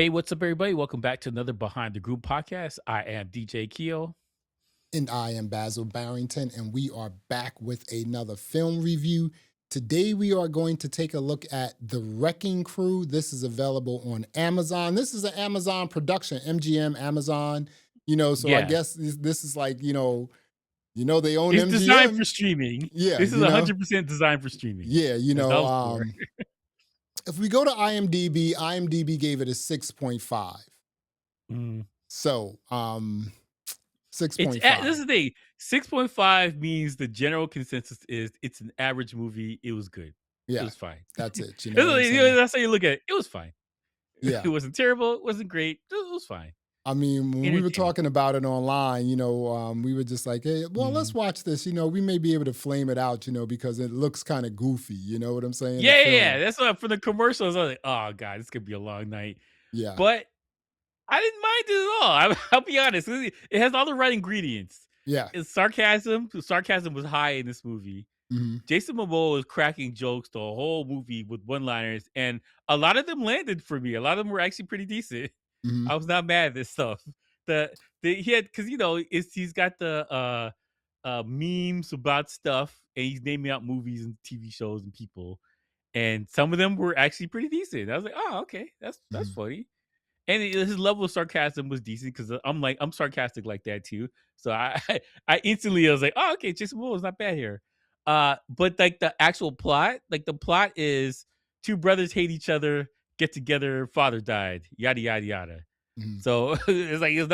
Hey, what's up, everybody? Welcome back to another Behind the Group podcast. I am DJ Keo. And I am Basil Barrington, and we are back with another film review. Today, we are going to take a look at The Wrecking Crew. This is available on Amazon. This is an Amazon production, MGM, Amazon. So I Yeah, guess this is like, they own it's designed for MGM. streaming. Yeah, This is 100% designed for streaming. yeah, That's all it's for. if we go to IMDb gave it a 6.5. Mm. So, This 6.5. is the thing. 6.5 means the general consensus is it's an average movie. It was good. It Yeah, was fine. that's it. You know what I'm saying? That's how you look at it. It was fine. Yeah. It wasn't terrible. It wasn't great. It was fine. I mean, when we were Entertaining. talking about it online, we were just like, hey, well, let's Mm. watch this. We may be able to flame it out, because it looks kind of goofy. You know what I'm saying? The Yeah. film. That's why for the commercials, I was like, oh, God, this could be a long night. Yeah. But I didn't mind it at all. I'll be honest. It has all the right ingredients. Yeah. It's sarcasm. Sarcasm was high in this movie. Hmm. Jason Momoa was cracking jokes the whole movie with one-liners, and a lot of them landed for me. A lot of them were actually pretty decent. Hmm. I was not mad at this stuff. He had because he's got the memes about stuff, and he's naming out movies and TV shows and people, and some of them were actually pretty decent. I was like, oh, okay, that's Hmm. funny. And his level of sarcasm was decent because I'm sarcastic like that too. So I instantly I was like, oh, okay, Jason Momoa is not bad here. But like the actual plot, like the plot is two brothers hate each other, get together, father died, yada yada yada. Hmm. So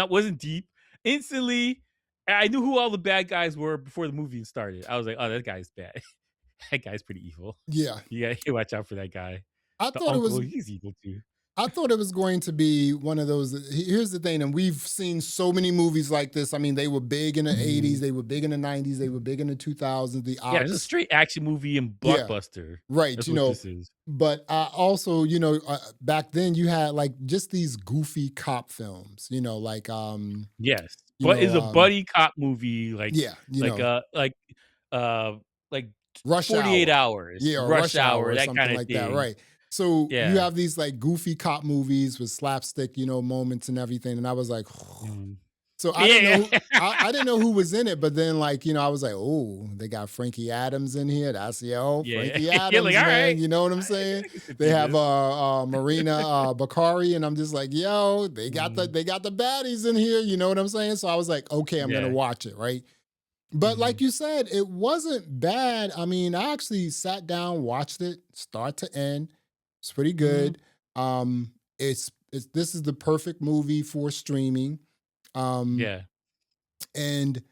wasn't deep. Instantly, I knew who all the bad guys were before the movie started. I was like, oh, that guy's bad. That guy's pretty evil. Yeah. You gotta watch out for that guy. I The thought it uncle, was he's evil too. I thought it was going to be one of those. Here's the thing, and we've seen so many movies like this. I mean, they were big in the '80s, they were big in the '90s, they were big in the 2000s. The Yeah, it's a Ox, straight action movie and yeah, blockbuster. right. That's what this is. But also, back then you had like just these goofy cop films. Like Yes, you but know, it's a buddy cop movie, yeah, like uh like Rush 48 Hour, Hours, yeah, or Rush Rush Hour Hour, or that something kind of like that, thing. right? So you Yeah. have these like goofy cop movies with slapstick, moments and everything, and I was like. Mhm. So I didn't Yeah. know I didn't know who was in it, but then I was like, oh, they got Frankie Adams in here. That's Yeah. Frankie You're like, Adams, all man. right. You know what I'm I saying? can sit They through have this. Marina Bakari, and I'm just like, yo, they got the Mhm. they got the baddies in here. You know what I'm saying? So I was like, okay, I'm gonna Yeah. watch it, right? But like Mhm. you said, it wasn't bad. I mean, I actually sat down, watched it, start to end. It's pretty Mhm. good. It's this is the perfect movie for streaming. Um, Yeah. and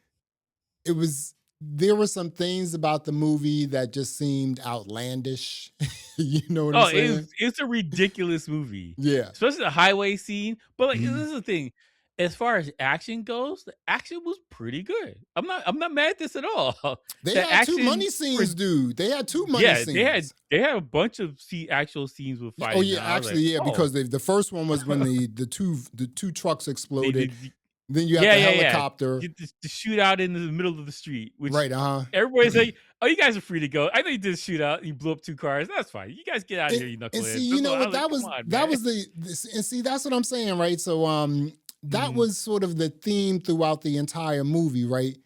there were some things about the movie that just seemed outlandish. You know what I'm Oh, saying? it's a ridiculous movie, Yeah. especially the highway scene. But like, this Mhm. is the thing: as far as action goes, the action was pretty good. I'm not mad at this at all. They The had two action, money scenes, dude. They had two money yeah, scenes. they had a bunch of actual scenes with Oh fighting. yeah, And I was actually, like, yeah, oh, because the first one was when the two trucks they exploded. Then you have the yeah. helicopter. Get the shootout in the middle of the street, which Right, uh-huh. everybody's like, "Oh, you guys are free to go." I know you did a shootout. You blew up two cars. That's fine. You guys get out of And, here, you and see, knuckleheads. you know I what? was like, That "Come was on, that man." was and see, that's what I'm saying, right? So that Mhm, was sort of the theme throughout the entire movie, right?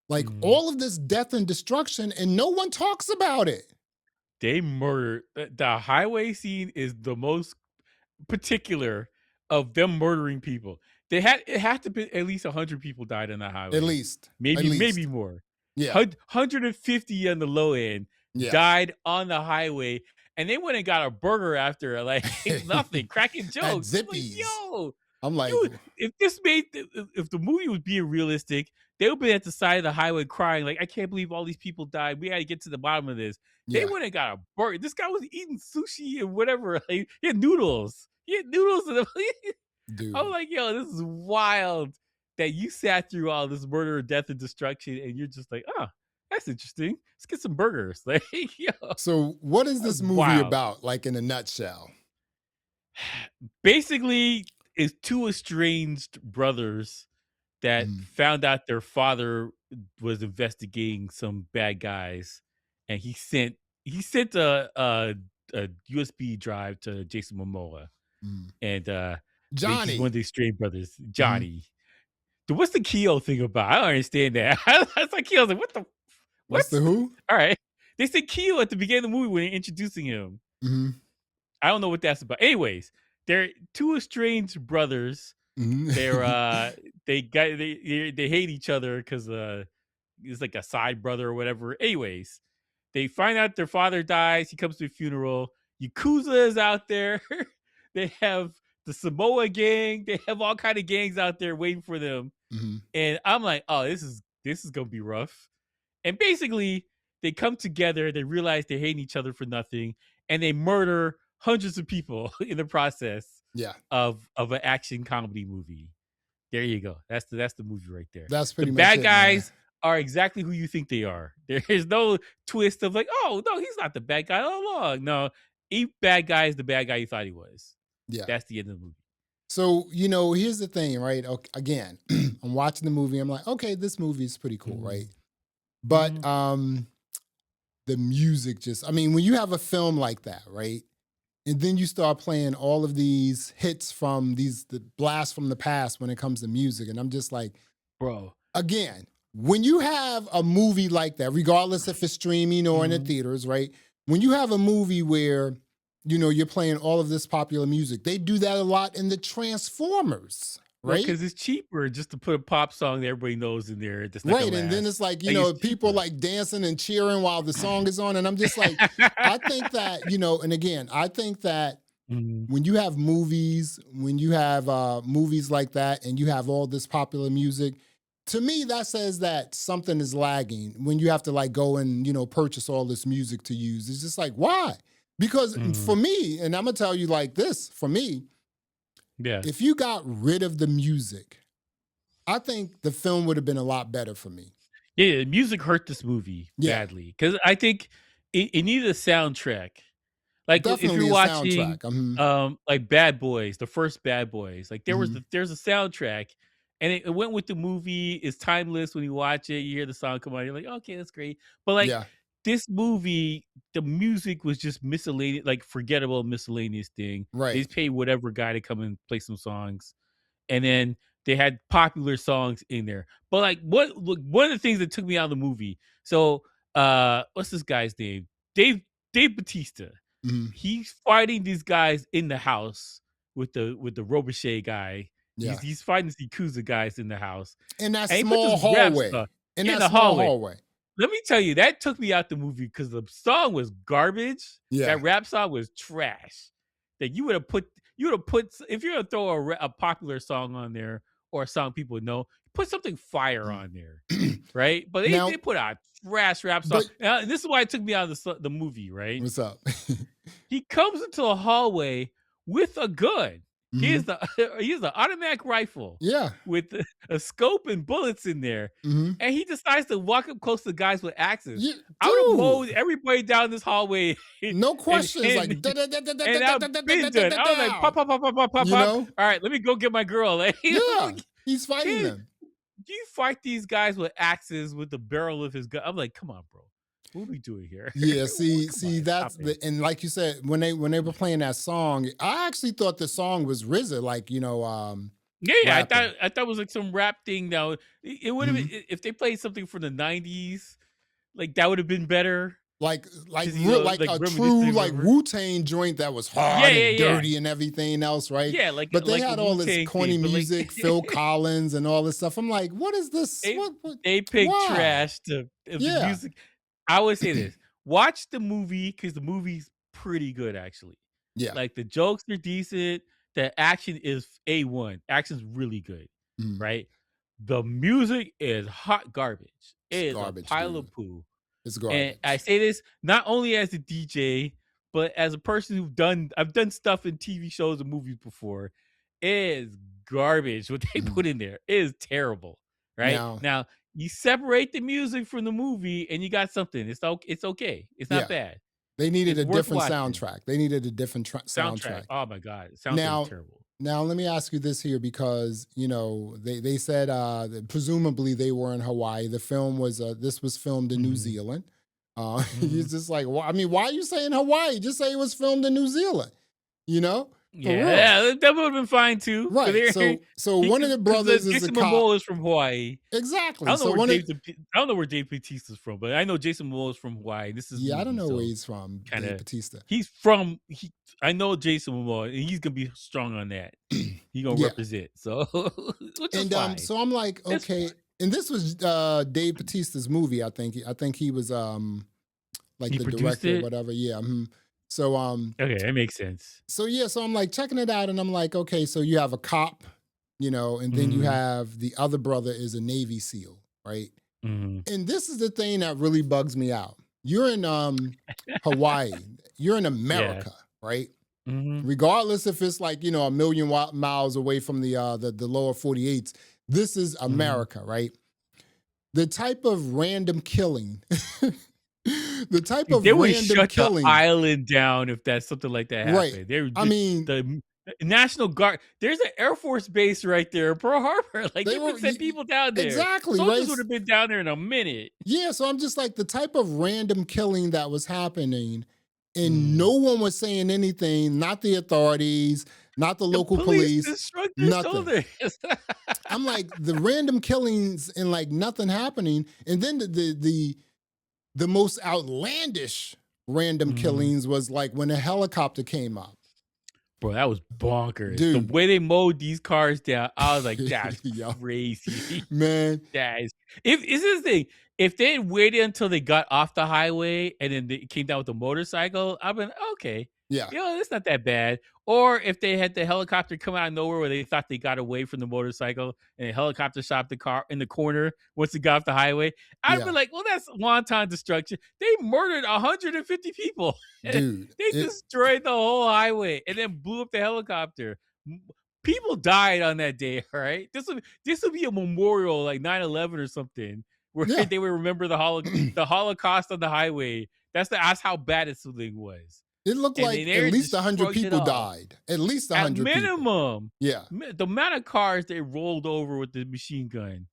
Like mhm. all of this death and destruction, and no one talks about it. They murdered the highway scene is the most particular of them murdering people. It had to be at least 100 people died on that At highway. least. At Maybe least. more. Yeah. 150 on the low end Yeah. died on the highway, and they went and got a burger after, like, nothing, cracking At jokes. I'm like, Zippy's. "Yo, I'm like, you if the movie was being realistic, they would be at the side of the highway crying like, I can't believe all these people died. We gotta get to the bottom of this." They yeah, went and got a burger. This guy was eating sushi and whatever. Like, he had noodles. He had noodles in the I was dude. like, yo, this is wild that you sat through all this murder, death, and destruction, and you're just like, oh, that's interesting. Let's get some burgers. Like, yo, that So what is was this movie wild. about, like in a nutshell? Basically, it's two estranged brothers that Mhm. found out their father was investigating some bad guys, and he sent a USB drive to Jason Momoa. Mm. and he's one Johnny. of the estranged brothers, Mhm. Johnny. Dude, what's the Keo thing about? I don't understand that. I was like, Keo's like, what the what? What's the who? All right. They said Keo at the beginning of the movie when they're introducing him. Mhm. I don't know what that's about. Anyways, they're two estranged brothers. They're Mhm. they hate each other because he's like a side brother or whatever. Anyways, they find out their father dies. He comes to a funeral. Yakuza is out there. They have the Samoa gang. They have all kind of gangs out there waiting for them. Mhm. And I'm like, oh, this is gonna be rough. And basically, they come together. They realize they hate each other for nothing, and they murder hundreds of people in the process Yeah. of an action comedy movie. There you go. That's the movie right there. That's The pretty much bad it, man. guys are exactly who you think they are. There is no twist of like, oh no, he's not the bad guy all along. No, each bad guy is the bad guy you thought he was. Yeah. That's the end of the movie. So, here's the thing, right? Again, I'm watching the movie. I'm like, okay, this movie is pretty cool, right? Mm, But mm, the music just, I mean, when you have a film like that, right? And then you start playing all of these hits from the blasts from the past when it comes to music. And I'm just like, bro. again, when you have a movie like that, regardless if it's streaming or in the Mm. theaters, right? When you have a movie where, you're playing all of this popular music, they do that a lot in the Transformers, Well, right? because it's cheaper just to put a pop song that everybody knows in there that's not gonna Right. And then last. it's like, Like, it's people cheaper. like dancing and cheering while the song is on. And I'm just like, I think that, and again, I think that Mhm, when you have movies, when you have movies like that, and you have all this popular music, to me that says that something is lagging. When you have to like go and purchase all this music to use, it's just like why? Because mhm. for me, and I'm gonna tell you like this, for me, Yeah. if you got rid of the music, I think the film would have been a lot better for me. Yeah, music hurt this movie Yeah, badly because I think it needed a soundtrack. Like, if you're definitely a watching, soundtrack. Hmm. like, Bad Boys, the first Bad Boys, like, Hmm. there's a soundtrack, and it went with the movie. It's timeless when you watch it, you hear the song come on, you're like, "Okay, that's great." But, like, Yeah, this movie, the music was just miscellaneous, like, forgettable miscellaneous thing. They right. just paid whatever guy to come and play some songs, and then they had popular songs in there. But, like, one of the things that took me out of the movie, so, what's this guy's name? Dave Dave Bautista. Hmm. He's fighting these guys in the house with the Roboche guy. Yeah, He's fighting these Yakuza guys in the house, in that and he put this small rap hallway. stuff In in that the small hallway. hallway. Let me tell you, that took me out the movie because the song was garbage. Yeah. That rap song was trash. That you would have put if you're gonna throw a popular song on there or a song people know, put something fire on there, right? But they Now, put out trash rap song. but And this is why it took me out of the movie, right? what's up? He comes into a hallway with a gun. Hmm. He has an automatic rifle Yeah. with a scope and bullets in there, Hmm. and he decides to walk up close to guys with axes. Yeah, I would have dude. mowed everybody down this hallway, No and questions. and Like da da da da da da and da I've da da been da da done. da I was like, pop, down. pop, pop, pop, pop, pop, You pop. know? All right, let me go get my girl. Like, Yeah. He's fighting kid, them. you fight these guys with axes with the barrel of his gun. I'm like, come on, bro. What are we doing here? Yeah, Come on, see, that's stop it. the and like you said, when they were playing that song, I actually thought the song was RZA, like Yeah, yeah, rapping. I thought it was like some rap thing. Now it would have Hmm. been if they played something from the '90s, like that would have been better because Like like a true reminiscing like of. Wu-Tang joint that was Yeah, hard yeah, and yeah, dirty and everything else, right? yeah, But they like a had Wu all this Tang corny thing, but like music, Phil Collins and all this stuff. I'm like, what is this? they What they picked why? trash to of the Yeah. music. I would say this: watch the movie because the movie's pretty good actually. Yeah. Like the jokes are decent, the action is A1. Action's really good, Mm. right? The music is hot garbage. It's It is a garbage, pile dude. of poo. It's And I garbage. say this not only as a DJ, but as a person I've done stuff in TV shows and movies before. It is garbage what they Mhm. put in there. It is terrible. Right? Now, Now, you separate the music from the movie and you got something. It's okay. It's not yeah, bad. they needed It's a worth different watching. soundtrack. They needed a different Soundtrack. soundtrack. Oh my god. The soundtrack is Now, terrible. now let me ask you this here because they said that presumably they were in Hawaii. The film was this was filmed in New Mhm. Zealand. You're Mhm. just like, I mean, why are you saying Hawaii? Just say it was filmed in New Zealand. You know? For real. Yeah, that would have been fine too. Right. So He one of could the because brothers is a Jason cop. Momoa is from Hawaii. I Exactly. don't know So where one of I don't know where Dave Bautista's from, but I know Jason Momoa is from Hawaii. This is yeah, I don't movie, know where so he's from, kind Dave of Batista. he's from. I know Jason Momoa, and he's gonna be strong on that. He's gonna Yeah. represent, so which is And fine. so I'm like, It's fine. okay. And this was Dave Bautista's movie, I think. I think he was like He the produced director or it. whatever. Yeah. So Okay, that makes sense. so yeah, so I'm like checking it out and I'm like, okay, so you have a cop, and then you Mhm, have the other brother is a Navy SEAL, right? mhm. And this is the thing that really bugs me out. You're in Hawaii. You're in Yeah. America, right? Mhm, Regardless if it's like, a million miles away from the lower 48s, this is mhm. America, right? The type of random killing, the type of They would random shut the killing, island down if that something like that right? happened. They would I mean, the National Guard. There's an Air Force base right there, Pearl Harbor. Like they you were would send people down there. exactly right. Soldiers would have been down there in a minute. Yeah, so I'm just like the type of random killing that was happening, and Mm. no one was saying anything, not the authorities, not the The local police police, just shrugged their nothing. shoulders. I'm like the random killings and like nothing happening, and then the most outlandish random Mhm. killings was like when a helicopter came up, Bro, that was bonkers. The dude. way they mowed these cars down, I was like, "That's Yo, crazy." man, That is if is this the thing, if they had waited until they got off the highway and then they came down with a motorcycle, I've been okay. yeah, It's not that bad. Or if they had the helicopter come out of nowhere where they thought they got away from the motorcycle and the helicopter shot the car in the corner once it got off the highway, I'd be yeah, like, well, that's wanton destruction. They murdered 150 people. dude. They destroyed the whole highway and then blew up the helicopter. People died on that day, all right? This will be a memorial like 9/11 or something where Yeah. they would remember the Holocaust on the highway. That's how bad this thing was. It looked And like then at they least just 100 shrugged it people off. died. At least At 100 people. minimum, Yeah. the amount of cars they rolled over with the machine gun.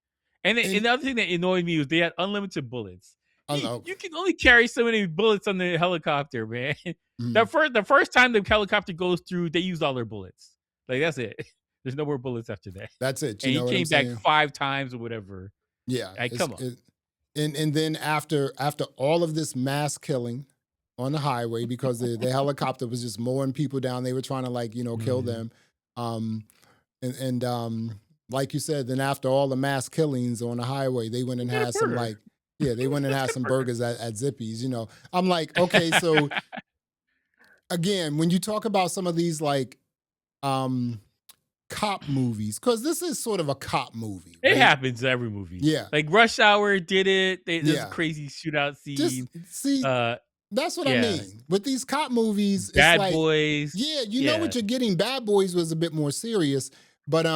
And And another thing that annoyed me was they had unlimited bullets. I You, know. you can only carry so many bullets on the helicopter, man. Mm, The first time the helicopter goes through, they used all their bullets. Like that's it. There's no more bullets after that. that's it. You And he know what I'm came back saying? 5 times or whatever. Yeah. Like, come on. And then after all of this mass killing on the highway because the helicopter was just mowing people down, they were trying to like kill Mhm. them. Um, and like you said, then after all the mass killings on the highway, they went You and get a had some burger. like yeah, they went and had Let's get some a burger. burgers at Zippy's. I'm like, okay, so again, when you talk about some of these like um cop movies, because this is sort of a cop movie, It right? happens in every movie. Yeah. Like Rush Hour did it. There's a Yeah. crazy shootout Just scene. see, Uh, that's what I yeah. mean. With these cop movies, it's Bad like, Boys. yeah, you know Yeah. what you're getting. Bad Boys was a bit more serious, but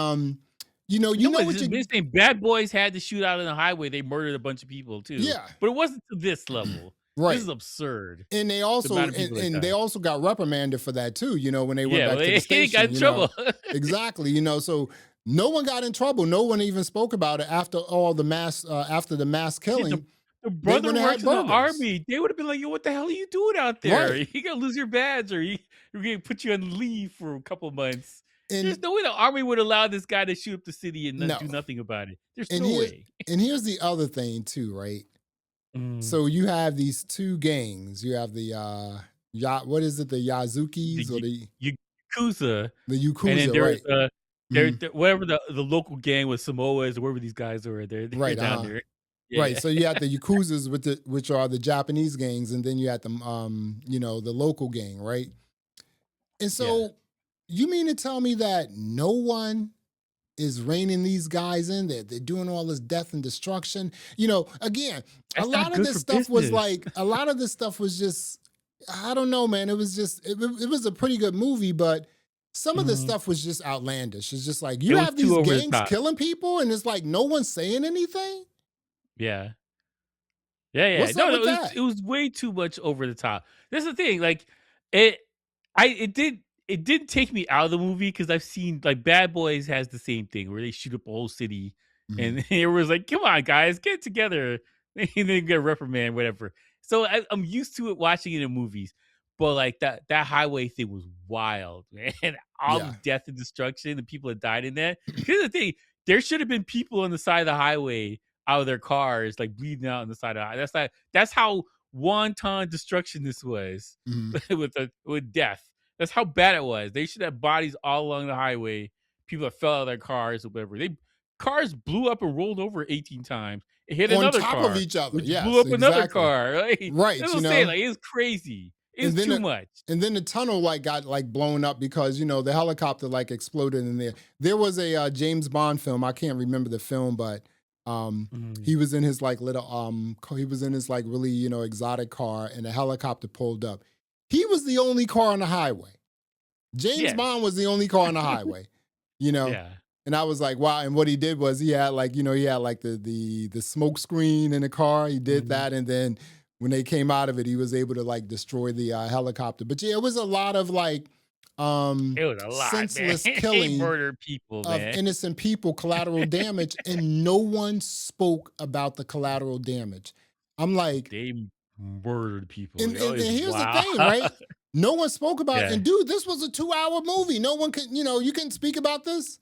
you No, know but what you this thing, Bad Boys had to shoot out on the highway. They murdered a bunch of people too, yeah. but it wasn't to this level. This Right. is absurd. And they The also amount of people that and they died. also got reprimanded for that too, when they went Yeah, well, back to the they got in station. trouble. Exactly, so no one got in trouble. No one even spoke about it after the mass Yeah, killing. the They brother went and works had in the burgers. army. They would have been like, "Yo, what the hell are you doing out there? Right. You gonna lose your badge, or you're gonna put you on leave for a couple months." There's And no way the army would allow this guy to shoot up the city and not no. do nothing about it. There's And no here way. and here's the other thing too, right? Mm. So you have these two gangs. You have the what is it? The The Yazukis or Yakuza, the and then Yakuza, there's right? Mhm. whatever the local gang with Samoas or wherever these guys are. They're Right, down uh-huh. there. Right. Yeah, So you have the Yakuzas which are the Japanese gangs, and then you have the the local gang, right? And yeah. so you mean to tell me that no one is reining these guys in? They're doing all this death and destruction. Again, That's not good for business. a lot of this stuff was just, I don't know, man. It was just, it was a pretty good movie, but some of this Mhm. stuff was just outlandish. It's just like, It you was have too these over the gangs top. killing people, and it's like no one's saying anything. Yeah. Yeah, yeah. What's up No, with it that? was way too much over the top. That's the thing. Like it, it didn't take me out of the movie because I've seen like Bad Boys has the same thing where they shoot up a whole city, Mhm. and it was like, come on, guys, get it together, and then get a reprimand, whatever. So I'm used to it watching it in movies, but like that highway thing was wild, man. all the Yeah. death and destruction, the people that died in that. Here's the thing: there should have been people on the side of the highway out of their cars, like bleeding out on the side of the highway. That's how wanton destruction this was Mhm. with death. That's how bad it was. They should have bodies all along the highway. People that fell out of their cars or whatever. Cars blew up and rolled over 18 times. It hit On another top of car, each other. which blew Yes, up another exactly. car. Like, that's Right, what I'm saying. Like, it's crazy. It's and then too it, much. and then the tunnel like got like blown up because the helicopter like exploded in there. There was a James Bond film. I can't remember the film, but Mhm. he was in his like little he was in his like really exotic car, and the helicopter pulled up. He was the only car on the highway. James Yes. Bond was the only car on the highway, you know. Yeah. And I was like, wow. And what he did was he had like, he had like the smoke screen in the car. He did Mhm. that. And then when they came out of it, he was able to like destroy the helicopter. But yeah, it was a lot of like It was a lot, man. senseless He killing murdered people, of man. innocent people, collateral damage, and no one spoke about the collateral damage. I'm like, They murdered people. and, Yo, and, and it's here's the wild. thing, right? No one spoke about it. Yeah. And dude, this was a 2-hour movie. No one could, you couldn't speak about this.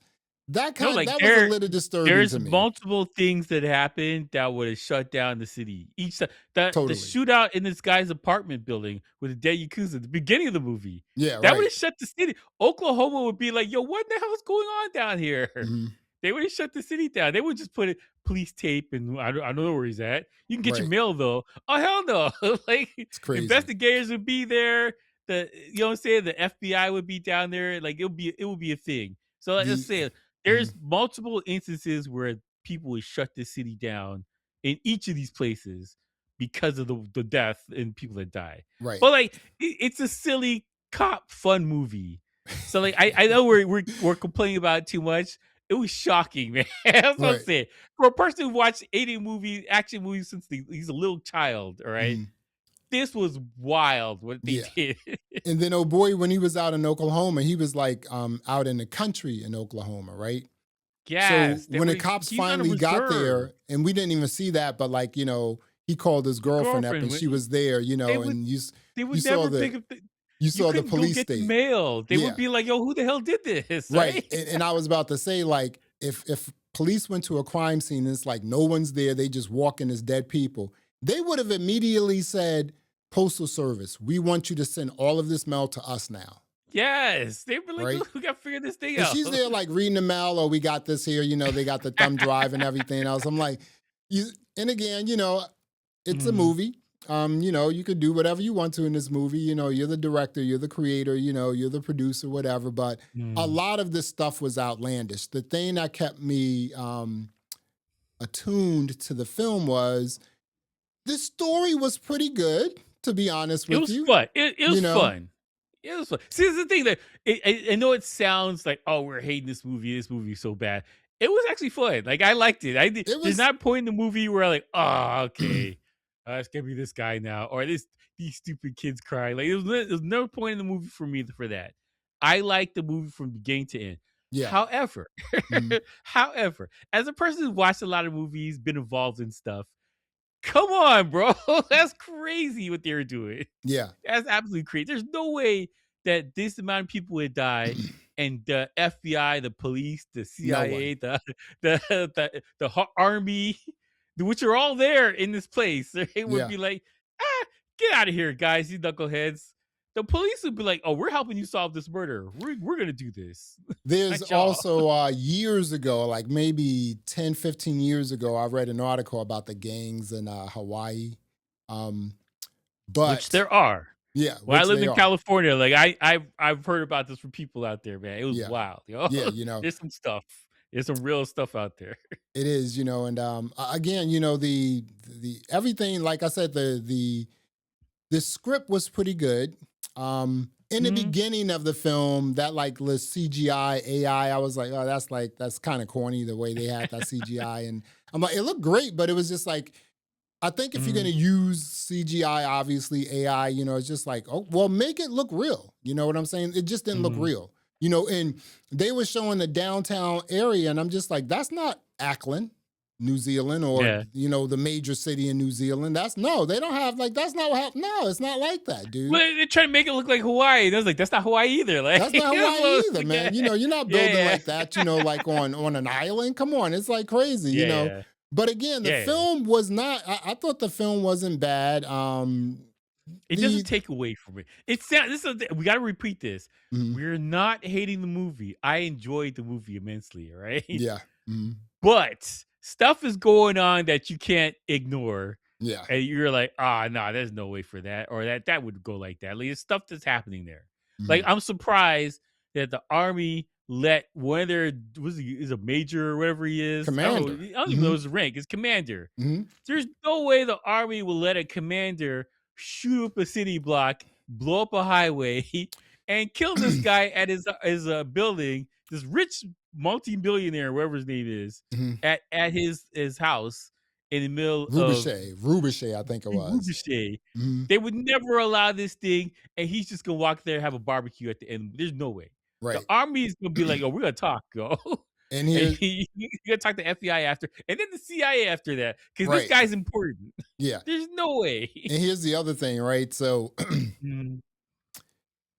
No, like That was a little disturbing there's to me. multiple things that happened that would have shut down the city. The Totally. shootout in this guy's apartment building with the dead yakuza at the beginning of the movie. Yeah, That would right. have shut the city. Oklahoma would be like, yo, what the hell is going on down here? Hmm. They would have shut the city down. They would just put it police tape and I don't know where he's at. You can get your Right. mail though. Oh hell no. Like It's crazy. investigators would be there. You know what I'm saying? The FBI would be down there. Like it would be a thing. So like, let's The say mhm. there's multiple instances where people would shut the city down in each of these places because of the death and people that die. Right. But like it's a silly cop fun movie. So like I know we're complaining about it too much. It was shocking, man. That's what I'm Right. saying. For a person who watched 80 action movies since he's a little child, all right, Mhm. this was wild what they Yeah. did. And then oh boy, when he was out in Oklahoma, he was like out in the country in Oklahoma, right? So Yes, when the cops he's on a finally got reserve. there, and we didn't even see that, but like, he called his The girlfriend up girlfriend, and she was there, they would and they you would saw never the pick up you you saw the couldn't go police get the state. mail. They would Yeah. be like, "Yo, who the hell did this?" Right. Right? And I was about to say, like, if police went to a crime scene and it's like no one's there, they just walk in as dead people, they would have immediately said, Postal Service, we want you to send all of this mail to us now. Yes, they'd be like, Right. "We got to figure this thing And out." she's there like reading the mail, or we got this here, they got the thumb drive and everything else. I'm like, and again, it's a Mhm, movie. You could do whatever you want to in this movie. You're the director, you're the creator, you're the producer, whatever. But a mm. lot of this stuff was outlandish. The thing that kept me attuned to the film was the story was pretty good, to be honest It with was you. fun. It You was know, fun. It was fun. See, this is the thing that I know it sounds like, oh, we're hating this movie. This movie's so bad. It was actually fun. Like I liked it. it There's was not a point in the movie where I'm like, oh, okay, it's gonna be this guy now, or these stupid kids crying. Like there's no point in the movie for me for that. I like the movie from beginning to end. yeah. However, Mhm. however, as a person who's watched a lot of movies, been involved in stuff, come on, bro, that's crazy what they were doing. Yeah. That's absolutely crazy. There's no way that this amount of people would die, and the FBI, the police, the No one. CIA, army, which are all there in this place, they would Yeah. be like, get out of here, guys, you knuckleheads. The police would be like, oh, we're helping you solve this murder. We're gonna do this. There's Not y'all. also years ago, like maybe 10, 15 years ago, I read an article about the gangs in Hawaii. Um, Which but there are. yeah, When I which lived they in are. California, like I've heard about this from people out there, man. It was Yeah. wild, yo. Yeah, There's some stuff. There's some real stuff out there. it is, and again, the everything, like I said, the script was pretty good. In the Mhm, beginning of the film, that like the CGI AI, I was like, oh, that's kind of corny the way they had that CGI. And I'm like, it looked great, but it was just like, I think if you're gonna mhm, use CGI, obviously AI, it's just like, oh, well, make it look real. You know what I'm saying? It just didn't look mhm. real. And they were showing the downtown area, and I'm just like, that's not Ackland. New Zealand or Yeah. the major city in New Zealand. They don't have like that's not how no, it's not like that, Well, dude. they're trying to make it look like Hawaii. And I was like, that's not Hawaii either. Like, That's not that's Hawaii what I was either, like, man. You're not building yeah, like that, like on an island. Come on, it's like crazy. yeah, But again, the yeah, yeah. film was not. I thought the film wasn't bad. It doesn't The take away from it. It's this is we got to repeat this. mhm, We're not hating the movie. I enjoyed the movie immensely. All right, yeah, but stuff is going on that you can't ignore, yeah, and you're like, ah, no, there's no way for that, or that would go like that. Like, there's stuff that's happening there. Like, mhm. I'm surprised that the army let one of their is a major or whatever he is. I don't know. Commander. I don't even know his rank. It's commander. Hmm. There's no way the army will let a commander shoot up a city block, blow up a highway, and kill this guy at his building. This rich multi-billionaire, whatever his name is, Hmm. at his house in the middle of Rubiche, I think it was. Rubichet. Hmm. They would never allow this thing, and he's just gonna walk there and have a barbecue at the end. There's no way. The Right. army is gonna be like, "Oh, we're gonna talk, go." And And here, you gotta talk to FBI after, and then the CIA after that, because this right. guy's important. Yeah. There's no way. And here's the other thing, right? So Mhm,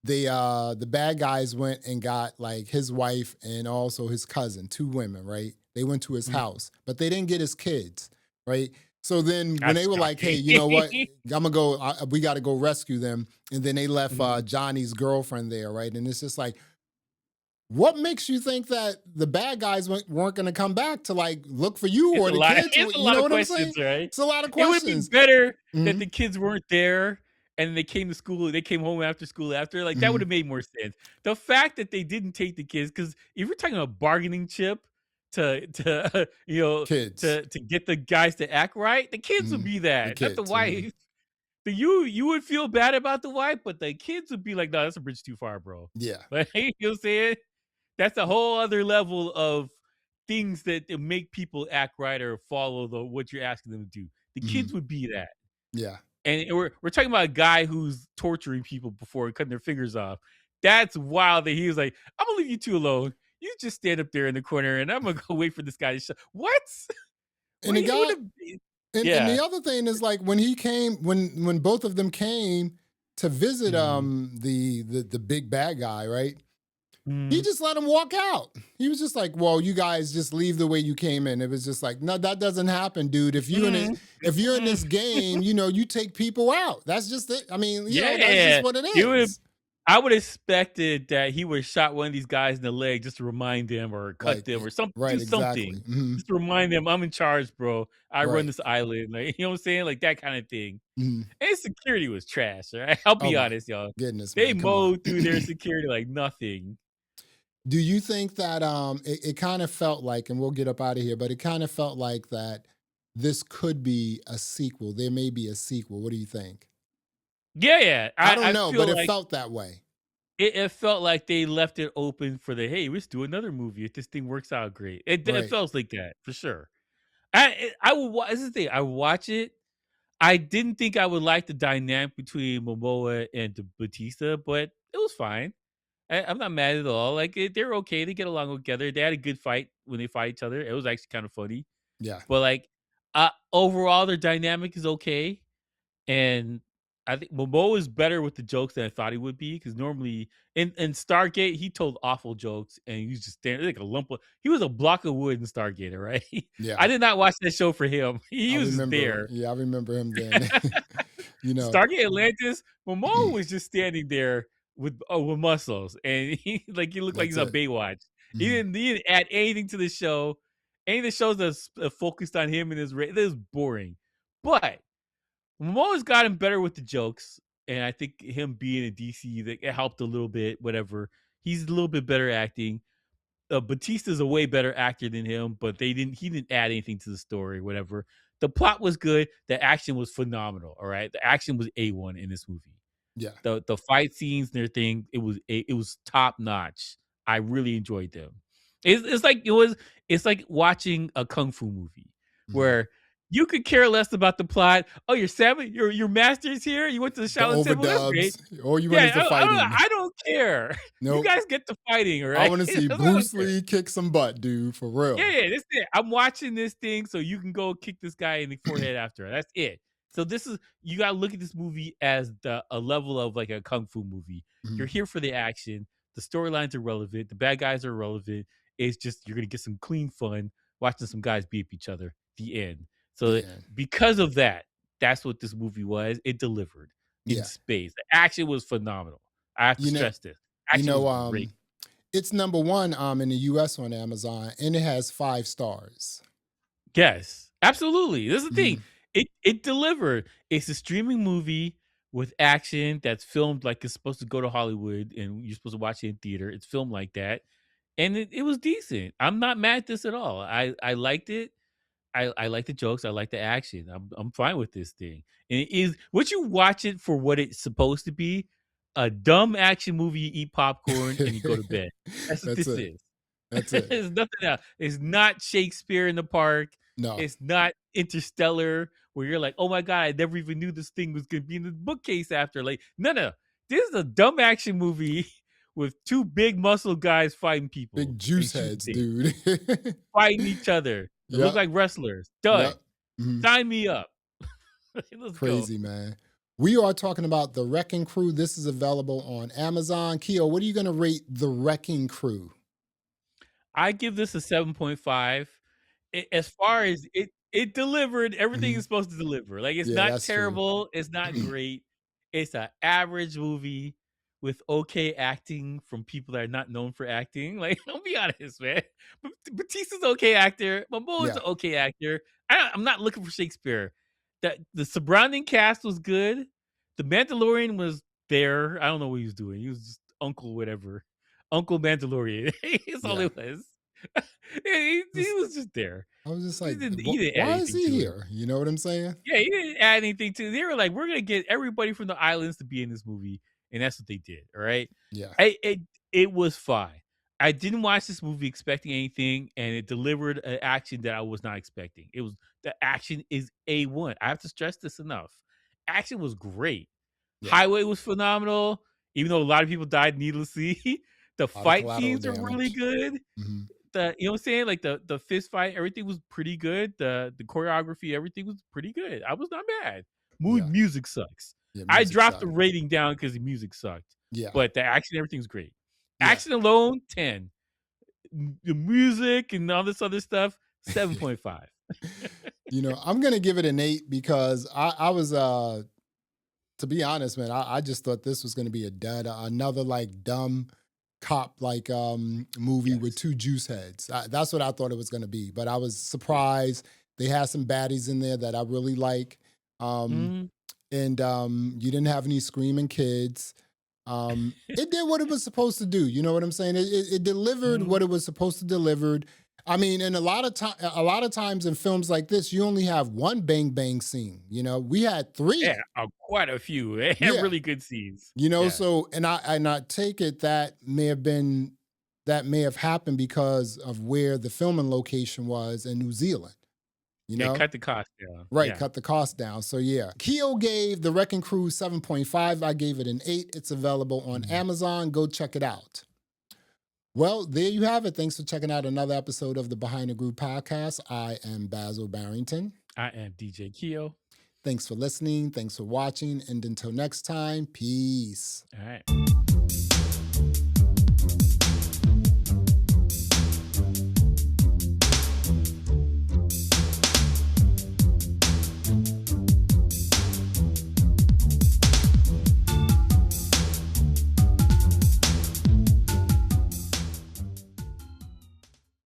the bad guys went and got like his wife and also his cousin, two women, right? They went to his mhm. house, but they didn't get his kids, right? So then when That's they were like, "Hey, shocking. you know what? I'm gonna go. We got to go rescue them," and then they left Mhm. Johnny's girlfriend there, right? And it's just like, what makes you think that the bad guys weren't going to come back to like look for you It's or a the lot kids? it's a You lot know of what I'm saying? questions, right? It's a lot of It would be questions. better that Hmm. the kids weren't there and they came to school, they came home after school after, like, that Hmm. would've made more sense. The fact that they didn't take the kids, because if you're talking about bargaining chip to, Kids. to get the guys to act right, the kids would Hmm. be The that, not the kids. Hmm. wife. But you would feel bad about the wife, but the kids would be like, "No, that's a bridge too far, bro." Yeah. Like, you know what I'm saying? That's a whole other level of things that make people act right or follow what you're asking them to do. The kids Hmm. would be that. Yeah. And we're talking about a guy who's torturing people before cutting their fingers off. That's wild that he was like, "I'm gonna leave you two alone. You just stand up there in the corner, and I'm gonna go wait for this guy to show." What? And What the he would guy, have? and Yeah. the other thing is like when he came, when both of them came to visit Mhm. the big bad guy, right? He Mhm. just let him walk out. He was just like, "Well, you guys just leave the way you came in." It was just like, "No, that doesn't happen, dude. Mhm. If you're in this Mhm. game, you take people out. That's just it. I mean, that's just Yeah, what it you would. is." I would expected that he would have shot one of these guys in the leg just to remind them or cut Like, them or some right, do exactly. something. Hmm. Just to remind them, "I'm in charge, bro. I run Right. this island." Like, you know what I'm saying? Like that kind of thing. Hmm. And security was trash, all right? I'll Oh be my honest, y'all. goodness, They man, come on. mowed through their security like nothing. Do you think that it kind of felt like, and we'll get up out of here, but it kind of felt like that this could be a sequel. There may be a sequel. What do you think? Yeah, yeah. I don't I know, but feel it like felt that way. it felt like they left it open for the, "Hey, let's do another movie if this thing works out great." It Right. felt like that for sure. I would this is the thing. I watch it. I didn't think I would like the dynamic between Momoa and Batista, but it was fine. I'm not mad at all. Like, they're okay. They get along together. They had a good fight when they fight each other. It was actually kind of funny. Yeah. But like, overall, their dynamic is okay. And I think Momoa is better with the jokes than I thought he would be, because normally in Stargate he told awful jokes and he was just standing like a lump of, he was a block of wood in Stargate, right? Yeah. I did not watch that show for him. He I was just remember, there. yeah, I remember him then. you know. Stargate Atlantis, Momoa was just standing there with muscles, and he like he looked like That's he's on it. Baywatch. Mhm. He didn't add anything to the show. Any of the shows that's focused on him and his race, it was boring. But Momoa's gotten better with the jokes, and I think him being in DC, that it helped a little bit. Whatever, he's a little bit better acting. Batista's a way better actor than him, but he didn't add anything to the story. Whatever. The plot was good. The action was phenomenal. All right, the action was A1 in this movie. Yeah. The fight scenes and everything, it was top notch. I really enjoyed them. It's like watching a kung fu movie Mhm. where You could care less about the plot. Oh, your salmon, your master's here. You went to the The Shaolin Temple. That's great. overdubs. All you want is Yeah, the fighting. I don't care. You Nope. guys get the fighting, all I right? want to see That's what I don't Bruce care. Lee kick some butt, dude, for Yeah, real. yeah, that's it. I'm watching this thing so you can go kick this guy in the forehead after. That's it. So this is you gotta look at this movie as a level of like a kung fu movie. You're Mhm. here for the action. The storylines are relevant. The bad guys are relevant. It's just you're gonna get some clean fun watching some guys beat up each other. The end. So Yeah. because of that, that's what this movie was. It delivered in Yeah. space. The action was phenomenal. I have to You know, stress this. you Action was know, great. it's number one in the US on Amazon, and it has 5 stars. Yes, absolutely. This is the thing. Mhm. It delivered. It's a streaming movie with action that's filmed like it's supposed to go to Hollywood and you're supposed to watch it in theater. It's filmed like that. And it was decent. I'm not mad at this at all. I liked it. I like the jokes. I like the action. I'm fine with this thing. And it is once you watch it for what it's supposed to be, a dumb action movie, you eat popcorn and you go to bed. That's what That's this it. is. That's it. It's nothing else. It's not Shakespeare in the Park. No. It's not Interstellar, where you're like, oh my God, I never even knew this thing was gonna be in the bookcase after. Like, no. This is a dumb action movie with two big muscle guys fighting people Big and juice shooting heads, things, dude. fighting each other. They look Yep. like wrestlers. Yep. Done. Mhm. Sign me up. Let's go. Crazy, man. We are talking about The Wrecking Crew. This is available on Amazon. Keo, what are you going to rate The Wrecking Crew? I give this a 7.5. As far as it delivered everything Mhm. it's supposed to deliver. Like, it's Yeah, not that's true. terrible, it's not great. It's an average movie with okay acting from people that are not known for acting. Like, I'll be honest, man. Batista's okay actor. Momoa's Yeah. an okay actor. I'm not looking for Shakespeare. The surrounding cast was good. The Mandalorian was there. I don't know what he was doing. He was just Uncle whatever. Uncle Mandalorian. That's all Yeah. it was. He Just, was just there. I was just He like, didn't he didn't add why is anything he to it. here? You know what I'm saying? Yeah, he didn't add anything to it. They were like, "We're gonna get everybody from the islands to be in this movie," and that's what they did, all right? Yeah. I it was fine. I didn't watch this movie expecting anything, and it delivered an action that I was not expecting. It was the action is A1. I have to stress this enough. Action was great. Yeah. Highway was phenomenal, even though a lot of people died needlessly. The A lot of fight collateral scenes are really damage. good. Hmm. You know what I'm saying? Like the fist fight, everything was pretty good. The choreography, everything was pretty good. I was not mad. Yeah. Music sucks. Yeah. I Music dropped the sucked. rating down because the music sucked. Yeah. But the action, everything's great. Yeah. Action alone, 10. The music and all this other stuff, 7.5. I'm going to give it an 8 because I was, to be honest, man, I just thought this was going to be a dud, another like dumb cop like movie with Yes. 2 juice heads. That's what I thought it was going to be, but I was surprised. They had some baddies in there that I really like. Um, Mm. and you didn't have any screaming kids. It did what it was supposed to do. You know what I'm saying? It delivered Mm. what it was supposed to deliver. I mean, and a lot of times in films like this, you only have one bang bang scene. We had Yeah, 3. quite a few. They had Yeah, really good scenes. Yeah. so and I take it that may have happened because of where the filming location was in New Zealand. You Yeah, know, cut the cost down. right? Yeah. Cut the cost down. So yeah, Keo gave The Wrecking Crew 7.5. I gave it an 8. It's available on Mhm. Amazon. Go check it out. Well, there you have it. Thanks for checking out another episode of the Behind the Groove podcast. I am Basil Barrington. I am DJ Keo. Thanks for listening. Thanks for watching. And until next time, peace. All right.